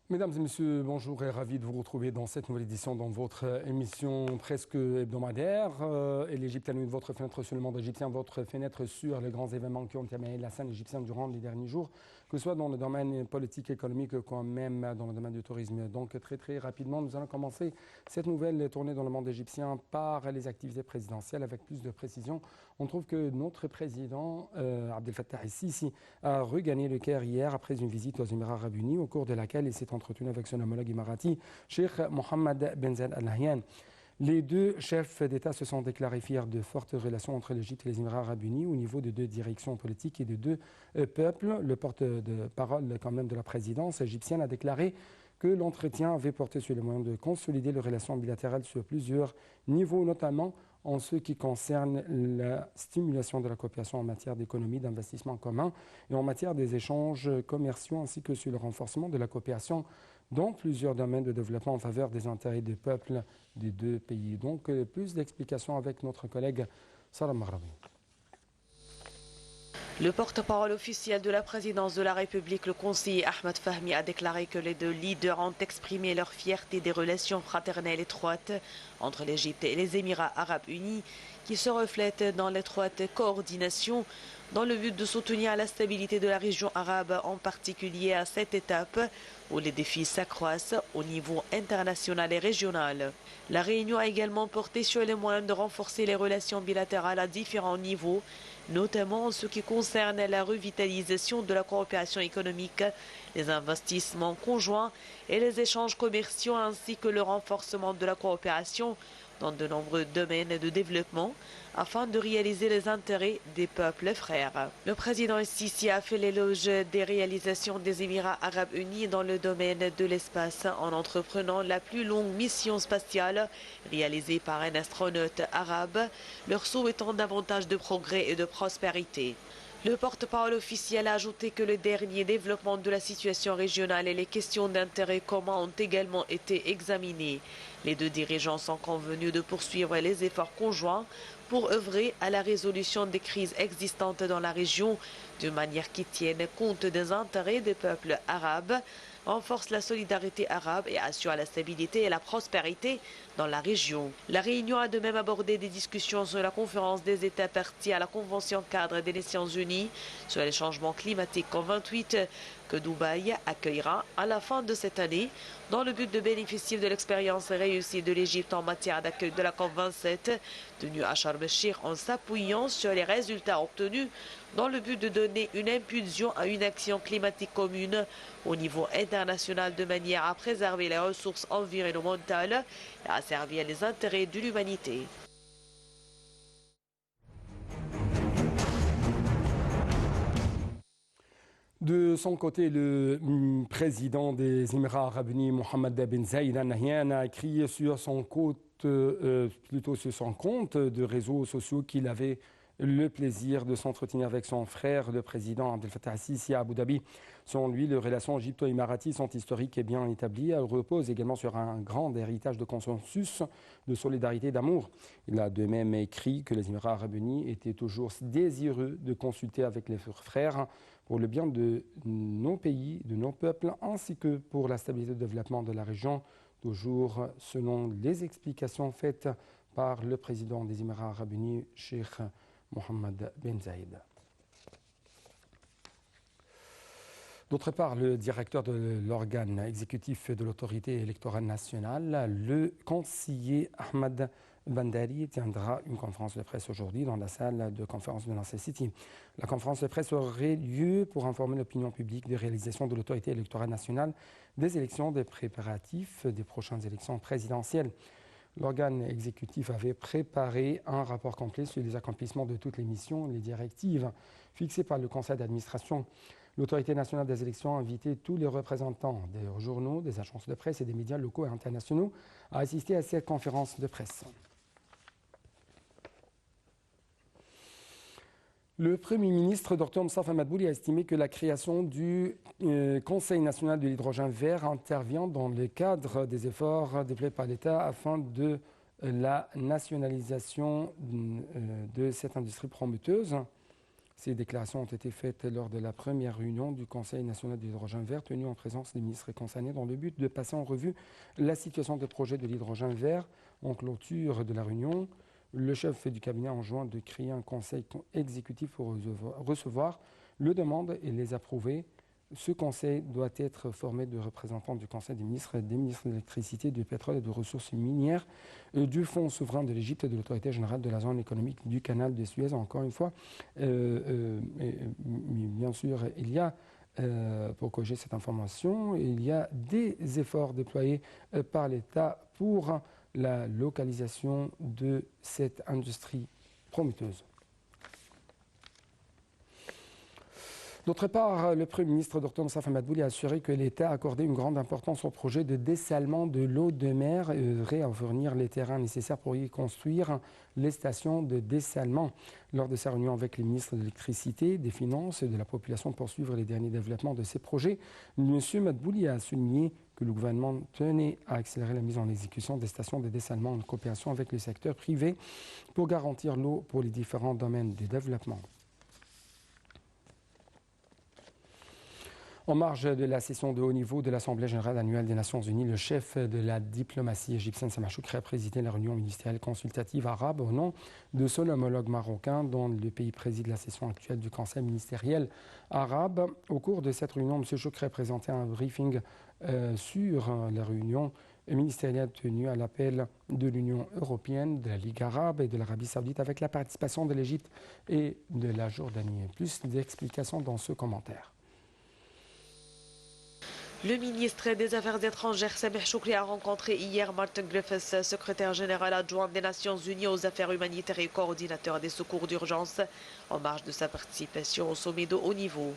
Mesdames et messieurs, bonjour et ravi de vous retrouver dans cette nouvelle édition dans votre émission presque hebdomadaire. Et l'Égypte a eu votre fenêtre sur le monde égyptien, votre fenêtre sur les grands événements qui ont terminé la scène égyptienne durant les derniers jours, que ce soit dans le domaine politique, économique, comme même dans le domaine du tourisme. Donc très rapidement, nous allons commencer cette nouvelle tournée dans le monde égyptien par les activités présidentielles. Avec plus de précision, on trouve que notre président, Abdel Fattah el-Sisi, a regagné le Caire hier après une visite aux Émirats arabes unis, au cours de laquelle il s'est entretenu avec son homologue émirati, Cheikh Mohammed Ben Zayed Al Nahyan. Les deux chefs d'État se sont déclarés fiers de fortes relations entre l'Égypte et les Émirats arabes unis au niveau de deux directions politiques et de deux peuples. Le porte-parole quand même de la présidence égyptienne a déclaré que l'entretien avait porté sur les moyens de consolider les relations bilatérales sur plusieurs niveaux, notamment en ce qui concerne la stimulation de la coopération en matière d'économie, d'investissement commun et en matière des échanges commerciaux, ainsi que sur le renforcement de la coopération dans plusieurs domaines de développement en faveur des intérêts des peuples des deux pays. Donc, plus d'explications avec notre collègue Salam Maghrabi. Le porte-parole officiel de la présidence de la République, le conseiller Ahmed Fahmi, a déclaré que les deux leaders ont exprimé leur fierté des relations fraternelles étroites entre l'Égypte et les Émirats arabes unis, qui se reflètent dans l'étroite coordination dans le but de soutenir la stabilité de la région arabe, en particulier à cette étape où les défis s'accroissent au niveau international et régional. La réunion a également porté sur les moyens de renforcer les relations bilatérales à différents niveaux, notamment en ce qui concerne la revitalisation de la coopération économique, les investissements conjoints et les échanges commerciaux, ainsi que le renforcement de la coopération dans de nombreux domaines de développement afin de réaliser les intérêts des peuples frères. Le président Sisi a fait l'éloge des réalisations des Émirats arabes unis dans le domaine de l'espace en entreprenant la plus longue mission spatiale réalisée par un astronaute arabe, leur souhaitant davantage de progrès et de prospérité. Le porte-parole officiel a ajouté que le dernier développement de la situation régionale et les questions d'intérêt commun ont également été examinées. Les deux dirigeants sont convenus de poursuivre les efforts conjoints pour œuvrer à la résolution des crises existantes dans la région de manière qui tienne compte des intérêts des peuples arabes, renforce la solidarité arabe et assure la stabilité et la prospérité dans la région. La réunion a de même abordé des discussions sur la conférence des États partis à la Convention cadre des Nations Unies sur les changements climatiques COP28 que Dubaï accueillera à la fin de cette année dans le but de bénéficier de l'expérience réussie de l'Égypte en matière d'accueil de la COP27 tenue à Sharm el-Sheikh, en s'appuyant sur les résultats obtenus dans le but de donner une impulsion à une action climatique commune au niveau international de manière à préserver les ressources environnementales et à servir les intérêts de l'humanité. De son côté, le président des Émirats arabes unis, Mohammed Ben Zayed Al Nahyan, a écrit sur son compte de réseaux sociaux qu'il avait le plaisir de s'entretenir avec son frère, le président Abdel Fattah el-Sisi à Abu Dhabi. Selon lui, les relations égypto-émiraties sont historiques et bien établies. Elles reposent également sur un grand héritage de consensus, de solidarité et d'amour. Il a de même écrit que les Émirats arabes unis étaient toujours désireux de consulter avec les frères pour le bien de nos pays, de nos peuples, ainsi que pour la stabilité et le développement de la région, toujours selon les explications faites par le président des Émirats arabes unis, Cheikh Mohammed Ben Zayed. D'autre part, le directeur de l'organe exécutif de l'autorité électorale nationale, le conseiller Ahmed Bandari, tiendra une conférence de presse aujourd'hui dans la salle de conférence de Nasser City. La conférence de presse aurait lieu pour informer l'opinion publique des réalisations de l'autorité électorale nationale, des élections, des préparatifs des prochaines élections présidentielles. L'organe exécutif avait préparé un rapport complet sur les accomplissements de toutes les missions et les directives fixées par le conseil d'administration. L'autorité nationale des élections a invité tous les représentants des journaux, des agences de presse et des médias locaux et internationaux à assister à cette conférence de presse. Le Premier ministre, Dr Moustafa Madbouli, a estimé que la création du Conseil national de l'hydrogène vert intervient dans le cadre des efforts déployés par l'État afin de la nationalisation de cette industrie prometteuse. Ces déclarations ont été faites lors de la première réunion du Conseil national de l'hydrogène vert tenue en présence des ministres concernés dans le but de passer en revue la situation des projets de l'hydrogène vert. En clôture de la réunion, le chef du cabinet enjoint de créer un conseil exécutif pour recevoir les demandes et les approuver. Ce conseil doit être formé de représentants du Conseil des ministres de l'électricité, du pétrole et des ressources minières, du Fonds souverain de l'Égypte et de l'Autorité générale de la zone économique du canal de Suez. Encore une fois, bien sûr, il y a, pour corriger cette information, il y a des efforts déployés par l'État pour la localisation de cette industrie prometteuse. D'autre part, le Premier ministre Dr Moussa Mahamat a assuré que l'État a accordé une grande importance au projet de dessalement de l'eau de mer et œuvrait à fournir les terrains nécessaires pour y construire les stations de dessalement. Lors de sa réunion avec les ministres de l'électricité, des finances et de la population pour suivre les derniers développements de ces projets, M. Madbouli a souligné que le gouvernement tenait à accélérer la mise en exécution des stations de dessalement en coopération avec le secteur privé pour garantir l'eau pour les différents domaines de développement. En marge de la session de haut niveau de l'Assemblée générale annuelle des Nations unies, le chef de la diplomatie égyptienne, Sameh Choukri, a présidé la réunion ministérielle consultative arabe au nom de son homologue marocain, dont le pays préside la session actuelle du Conseil ministériel arabe. Au cours de cette réunion, M. Choukri a présenté un briefing sur la réunion ministérielle tenue à l'appel de l'Union européenne, de la Ligue arabe et de l'Arabie saoudite, avec la participation de l'Égypte et de la Jordanie. Plus d'explications dans ce commentaire. Le ministre des Affaires étrangères, Sameh Choukri, a rencontré hier Martin Griffiths, secrétaire général adjoint des Nations unies aux affaires humanitaires et coordinateur des secours d'urgence, en marge de sa participation au sommet de haut niveau.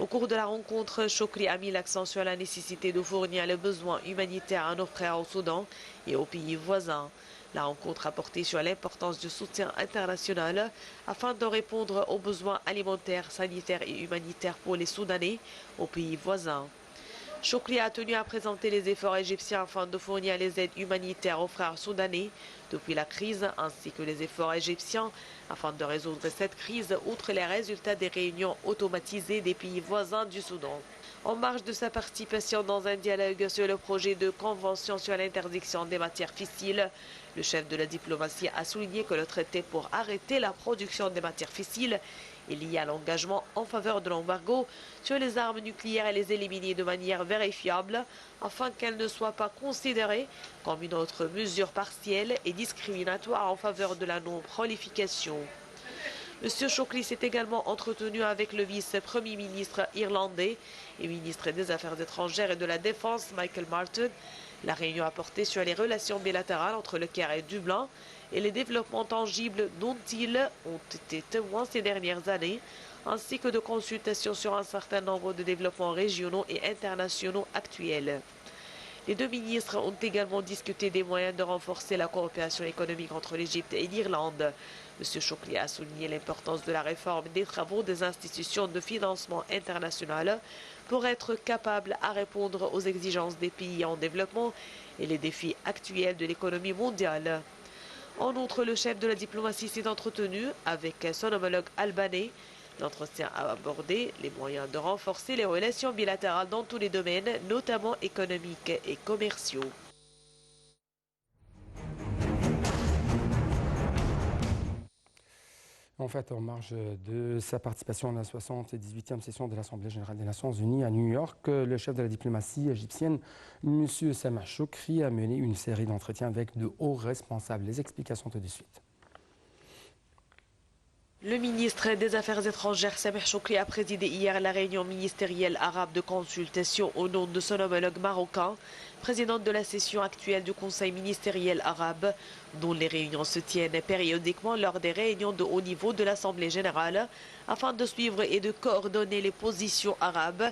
Au cours de la rencontre, Choukri a mis l'accent sur la nécessité de fournir les besoins humanitaires à nos frères au Soudan et aux pays voisins. La rencontre a porté sur l'importance du soutien international afin de répondre aux besoins alimentaires, sanitaires et humanitaires pour les Soudanais aux pays voisins. Choukri a tenu à présenter les efforts égyptiens afin de fournir les aides humanitaires aux frères soudanais depuis la crise, ainsi que les efforts égyptiens afin de résoudre cette crise, outre les résultats des réunions automatisées des pays voisins du Soudan. En marge de sa participation dans un dialogue sur le projet de convention sur l'interdiction des matières fissiles, le chef de la diplomatie a souligné que le traité pour arrêter la production des matières fissiles est lié à l'engagement en faveur de l'embargo sur les armes nucléaires et les éliminer de manière vérifiable afin qu'elles ne soient pas considérées comme une autre mesure partielle et discriminatoire en faveur de la non-prolification. M. Choukri s'est également entretenu avec le vice-premier ministre irlandais et ministre des Affaires étrangères et de la Défense, Michael Martin. La réunion a porté sur les relations bilatérales entre le Caire et Dublin et les développements tangibles dont ils ont été témoins ces dernières années, ainsi que de consultations sur un certain nombre de développements régionaux et internationaux actuels. Les deux ministres ont également discuté des moyens de renforcer la coopération économique entre l'Égypte et l'Irlande. M. Choukri a souligné l'importance de la réforme des travaux des institutions de financement international pour être capable à répondre aux exigences des pays en développement et les défis actuels de l'économie mondiale. En outre, le chef de la diplomatie s'est entretenu avec son homologue albanais. L'entretien a abordé les moyens de renforcer les relations bilatérales dans tous les domaines, notamment économiques et commerciaux. En fait, en marge de sa participation à la 78e session de l'Assemblée générale des Nations unies à New York, le chef de la diplomatie égyptienne, M. Sameh Choukri, a mené une série d'entretiens avec de hauts responsables. Les explications tout de suite. Le ministre des Affaires étrangères, Sameh Choukri, a présidé hier la réunion ministérielle arabe de consultation au nom de son homologue marocain, présidente de la session actuelle du Conseil ministériel arabe, dont les réunions se tiennent périodiquement lors des réunions de haut niveau de l'Assemblée générale, afin de suivre et de coordonner les positions arabes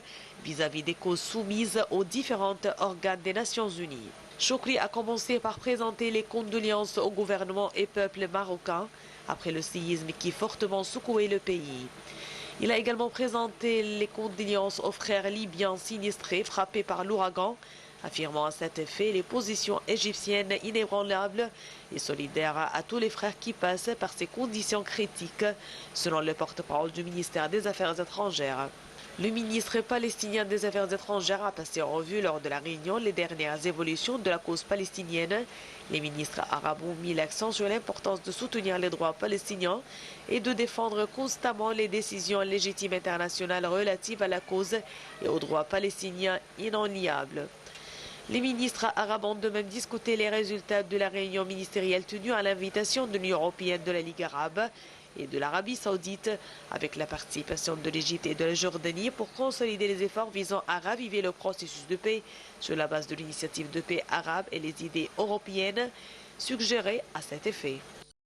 vis-à-vis des causes soumises aux différents organes des Nations unies. Choukri a commencé par présenter les condoléances au gouvernement et peuple marocain après le séisme qui fortement secoué le pays. Il a également présenté les condoléances aux frères libyens sinistrés frappés par l'ouragan, affirmant à cet effet les positions égyptiennes inébranlables et solidaires à tous les frères qui passent par ces conditions critiques, selon le porte-parole du ministère des Affaires étrangères. Le ministre palestinien des Affaires étrangères a passé en revue lors de la réunion les dernières évolutions de la cause palestinienne. Les ministres arabes ont mis l'accent sur l'importance de soutenir les droits palestiniens et de défendre constamment les décisions légitimes internationales relatives à la cause et aux droits palestiniens inaliénables. Les ministres arabes ont de même discuté les résultats de la réunion ministérielle tenue à l'invitation de l'Union européenne, de la Ligue arabe et de l'Arabie saoudite, avec la participation de l'Égypte et de la Jordanie pour consolider les efforts visant à raviver le processus de paix sur la base de l'initiative de paix arabe et les idées européennes suggérées à cet effet.